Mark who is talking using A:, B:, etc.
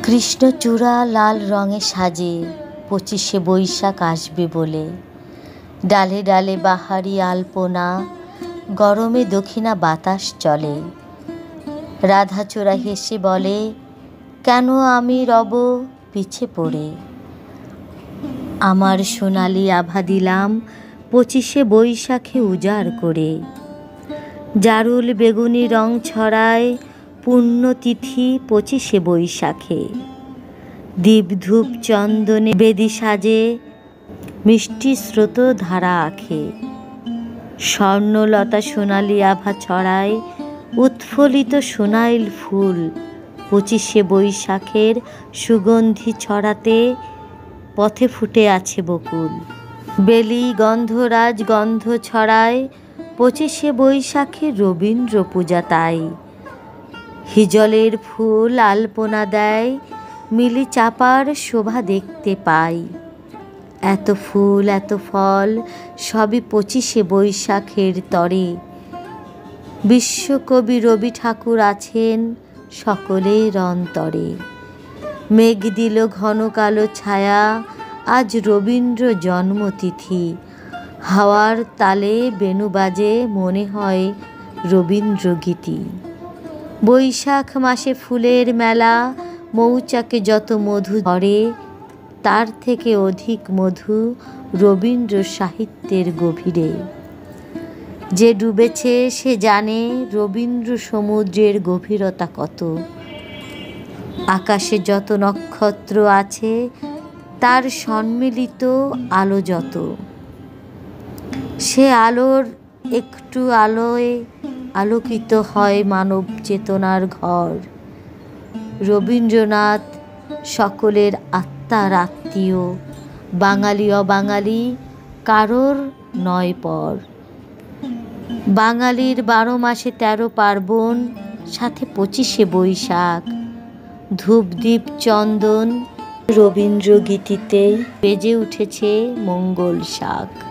A: কৃষ্ণচূড়া লাল রঙে সাজে 25শে বৈশাখ আসবে বলে। ডালে ডালে বাহারি আলপনা, গরমে দক্ষিণা বাতাস চলে। রাধাচূড়া হেসে বলে, কেন আমি রব পিছে পড়ে। আমার সোনালি আভা দিলাম 25শে বৈশাখে উজাড় করে। জারুল বেগুনি রং ছড়ায় পুণ্যতিথি 25শে বৈশাখে। দীপ ধূপ চন্দনে বেদি সাজে, মিষ্টি স্রোত ধারা আখে। স্বর্ণলতা সোনালি আভা ছড়ায়, উৎফুল্লিত সোনাইল ফুল 25শে বৈশাখের সুগন্ধি ছড়াতে পথে ফুটে আছে বকুল। বেলি গন্ধরাজ গন্ধ ছড়ায় 25শে বৈশাখে রবীন্দ্র পূজা তাই। হিজলের ফুল আলপনা দেয়, মিলি চাপার শোভা দেখতে পাই। এত ফুল এত ফল সবই 25শে বৈশাখের তরে। বিশ্বকবি রবি ঠাকুর আছেন সকলের অন্তরে। মেঘ দিল ঘন কালো ছায়া, আজ রবীন্দ্র জন্মতিথি। হাওয়ার তালে বেণু বাজে, মনে হয় রবীন্দ্র গীতি। বৈশাখ মাসে ফুলের মেলা, মৌচাকে যত মধু ঝরে, তার থেকে অধিক মধু রবীন্দ্র সাহিত্যের গভীরে। যে ডুবেছে সে জানে রবীন্দ্র সমুদ্রের গভীরতা কত। আকাশে যত নক্ষত্র আছে, তার সম্মিলিত আলো যত। সে আলোর একটু আলোয় আলোকিত হয় মানব চেতনার ঘর। রবীন্দ্রনাথ সকলের আত্মার আত্মীয়, বাঙালি অবাঙালি কারোর নয় পর। বাঙালির 12 মাসে 13 পার্বণ, সাথে 25শে বৈশাখ। ধূপদীপ চন্দন রবীন্দ্র গীতিতে বেজে উঠেছে মঙ্গল শাক।